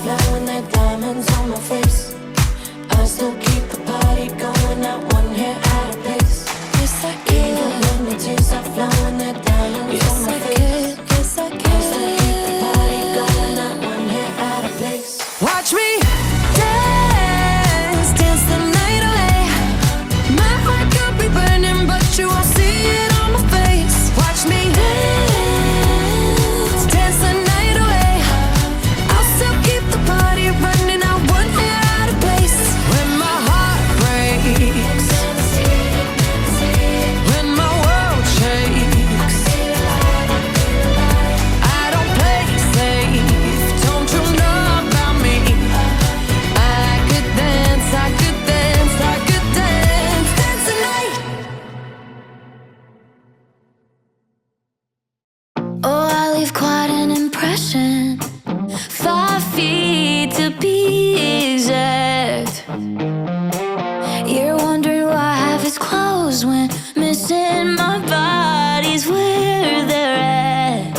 blowing their diamonds on my face. I still keep the party going, not one hair out of place. Yes, I can. Even when the tears are flowing, their diamonds on my face. Yes, I can. I still keep the party going, not one hair out of place. Watch me dance, dance the night away. My heart could be burning, but you won't see it on my face. Watch me dance, dance the night away. I'll still keep the party running, not one hair out of place. When my heart breaks, when my world shakes, I don't play safe. Don't you know about me? I could dance, I could dance, I could dance, dance the night. Oh, I leave quite an impression. 5 feet to be exact. You're wondering why half is closed when missing my body's where they're at.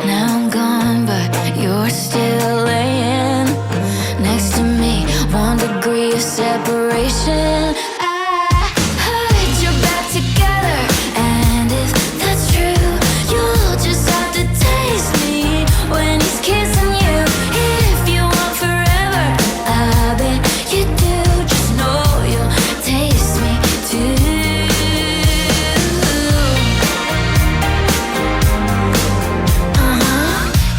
Now I'm gone, but you're still laying next to me. 1 degree of separation. I heard you're back together, and if that's true, you'll just have to taste me when he's kissing you. If you want forever, I bet you do. Just know you'll taste me too.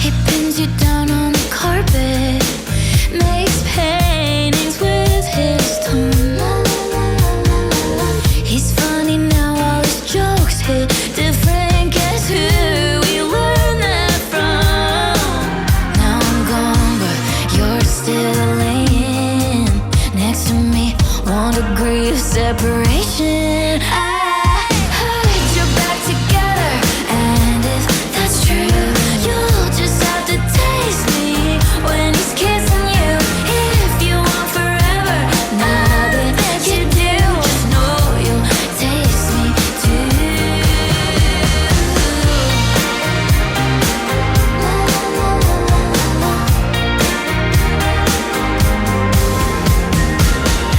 He pins you down on the carpet, makes paintings with his tongue. He's funny now, all his jokes hit different. Guess who we learned that from? Now I'm gone, but you're still laying next to me. 1 degree of separation. I heard you're back together, and if that's true, you'll just have to taste me when he's kissing you. If you want forever, I bet you do. Just know you'll taste me too.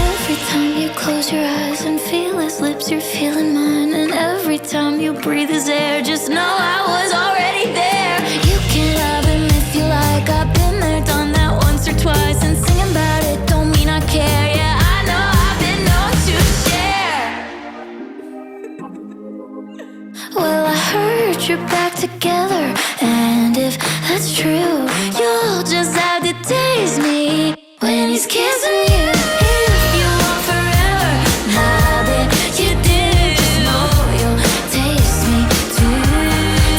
Every time you close your eyes and feel his lips, you're feeling mine. And every time you breathe his air, just know I was already there. You can love him if you like. I've been there, done that once or twice. And singing about it don't mean I care. Yeah, I know I've been known to share. Well, I heard you're back together, and if that's true, you'll just have to taste me when he's kissing you. If you want forever, I bet you do. Just know you'll taste me too.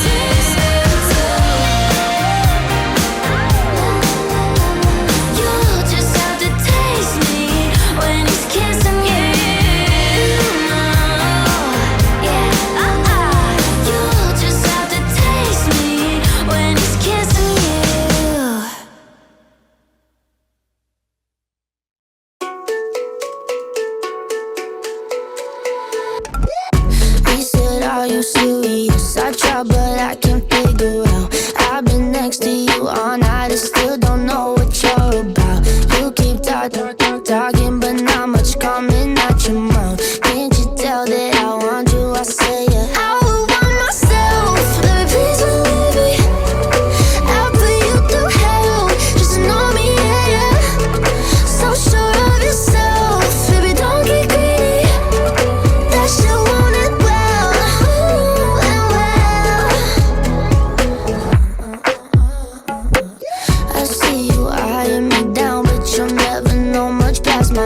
Taste me too. You'll just have to taste me when he's kissing you. Yeah, you'll just have to taste me when he's kissing you. He said, are you serious? I try, but I can't figure out. I've been next to you all night and still don't know what you're about. You keep talking, but not much coming out your mouth. Can't you tell that I want you? I say it. I would want myself. Let me please believe me. I'll put you through hell. Just know me, yeah. So sure of yourself, baby, don't get greedy. That shit want it well, and well. I see you eyeing me down, but you'll never know much past my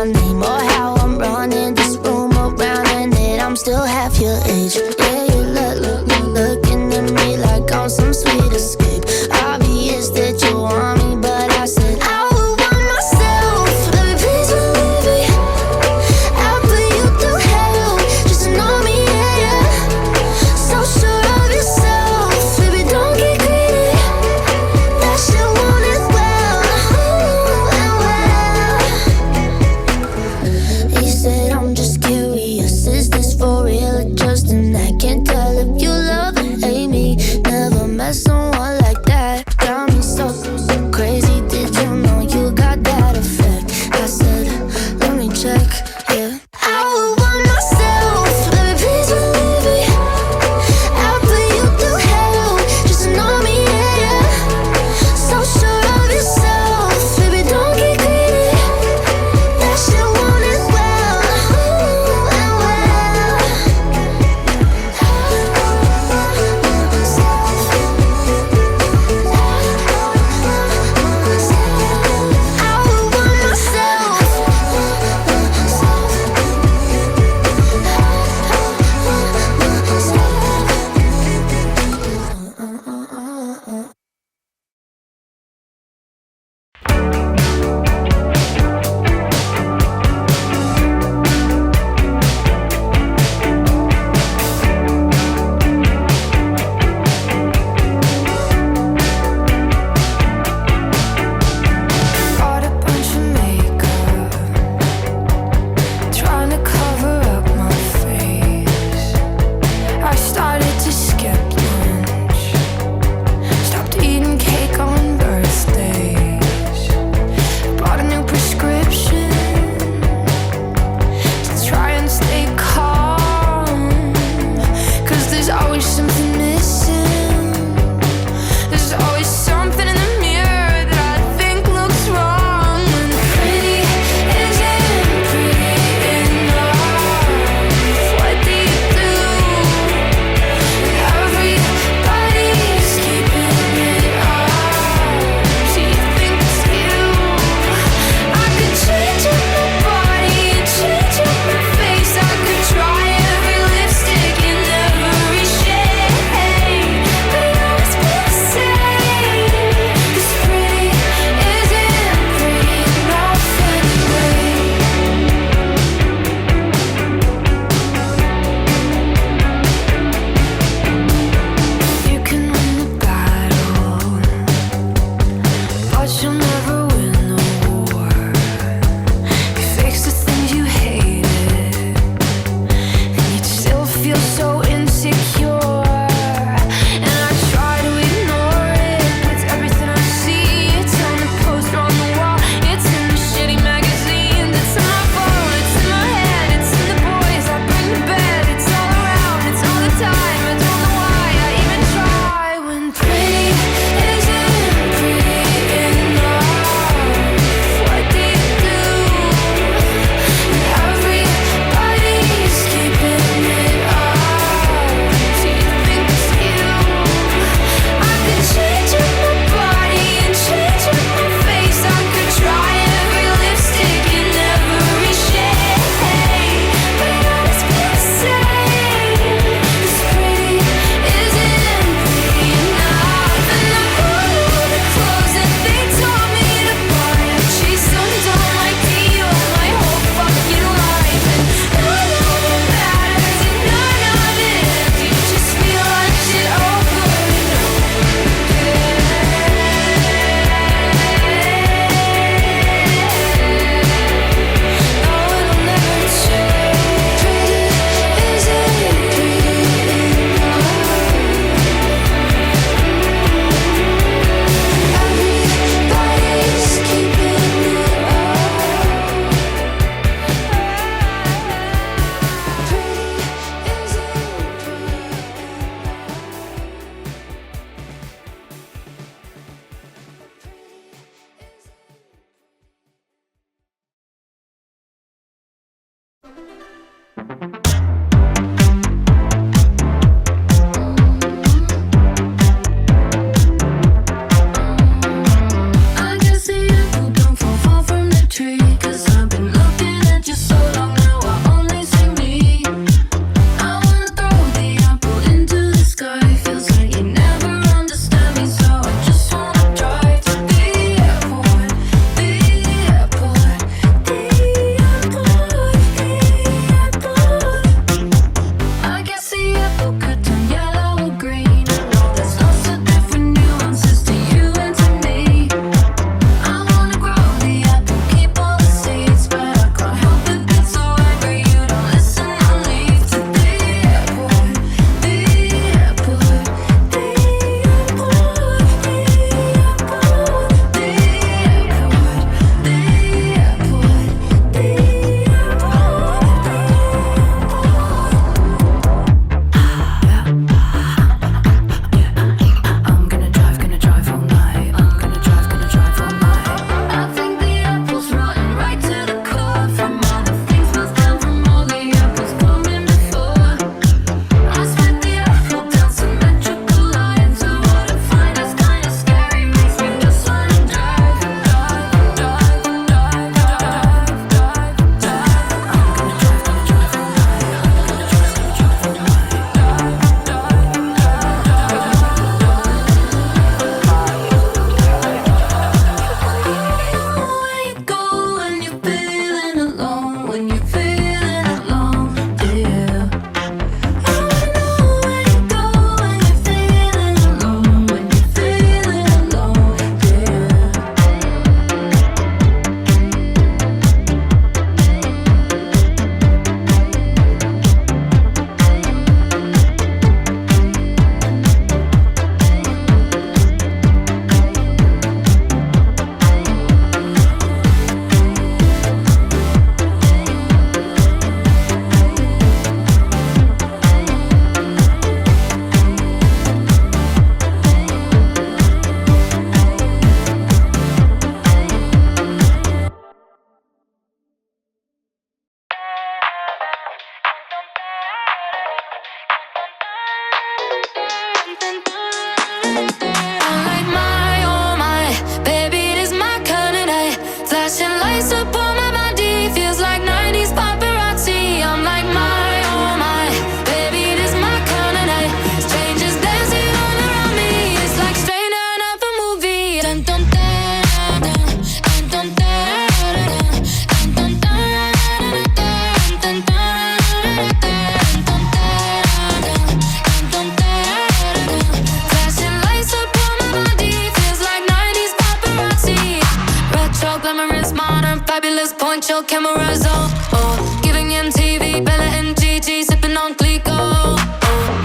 glamorous, modern, fabulous. Point your cameras, oh. Giving MTV, Bella and Gigi, sipping on Clico.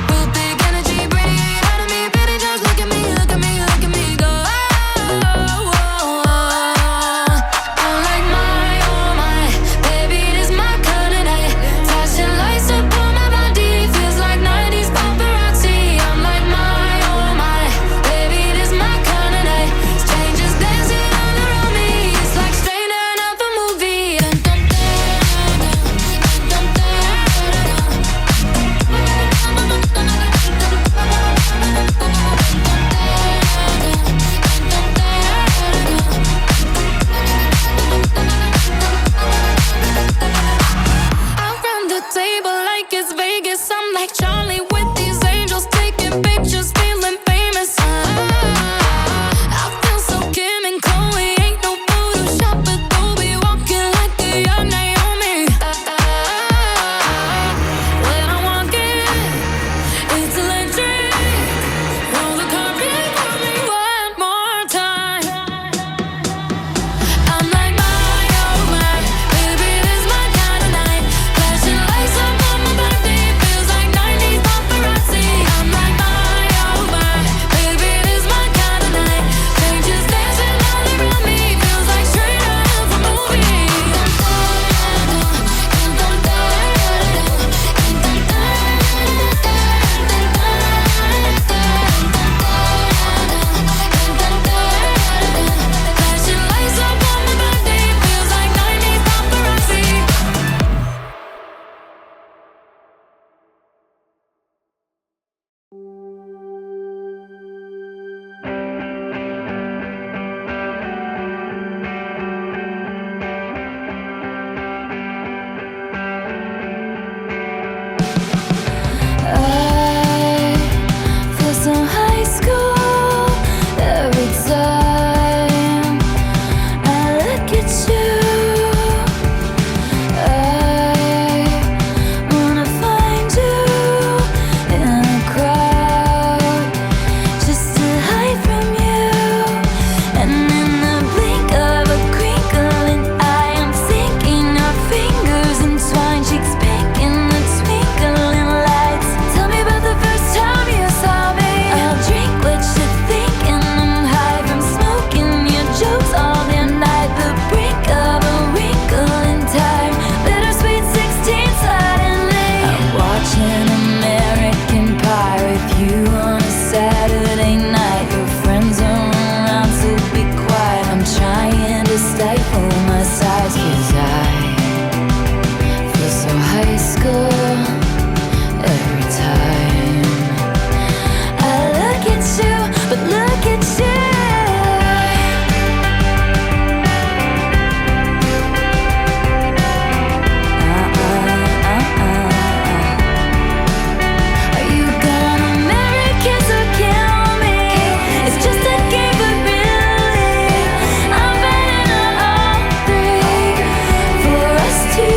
Real big energy, radiate out of me. Baby, just look at me, look at me, look at me go. I'm like my, oh my, baby, this my kind of night. Flashing lights up on my body, feels like 90s paparazzi. I'm like my, oh my, baby, this my kind of night. Strangers dancing all around me, it's like straight out of a movie. Around the table like it's Vegas, I'm like Charlie with these angels, taking pictures, feeling famous. I feel so Kim and Chloe, ain't no Photoshop, but they'll be walking like a young Naomi. When I walk in, it's electric. Roll the carpet for me one more time. I'm like my, oh my, baby, this my kind of night. Flashing lights up on my body, feels like 90s paparazzi. I'm like my, oh my, baby, this my kind of night. Strangers dancing all around me, feels like straight out of a movie. Flashing lights up on my body, feels like 90s paparazzi. I feel so high school every time I look at you. I wanna find you in a crowd just to hide from you. And in the blink of a crinkling eye, I'm thinking our fingers entwined, cheeks pink in the twinkling lights. Tell me about the first time you saw me. I'll drink what you're thinking. I'm high from smoking your jokes all the night. The brink of a wrinkle in time, bittersweet 16 suddenly. I'm watching American Pie with you on a Saturday night. Your friends are around, so be quiet. I'm trying to stifle my sighs, 'cause I feel so high school every time I look at you, but look at you. Are you gonna marry, kiss, or kill me? It's just a game, but really I'm betting on all three for us to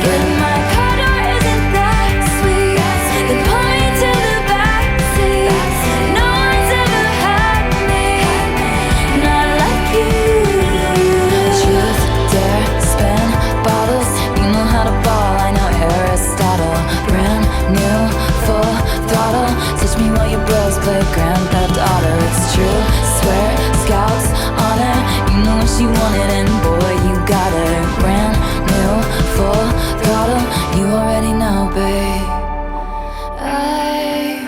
get my car door, isn't that sweet? Then pull me to the backseat. No one's ever had me, not like you. Truth, dare, spin bottles. You know how to ball, I know Aristotle. Brand new, full throttle. Teach me while your bros play Grand Theft Auto. It's true, swear, scouts, honor. You know what she wanted, and boy, you got her. Brand new, full throttle. You already know, babe. I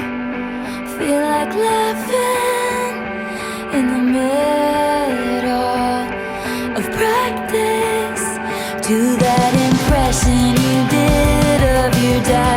feel like laughing in the middle of practice to that impression you did of your dad.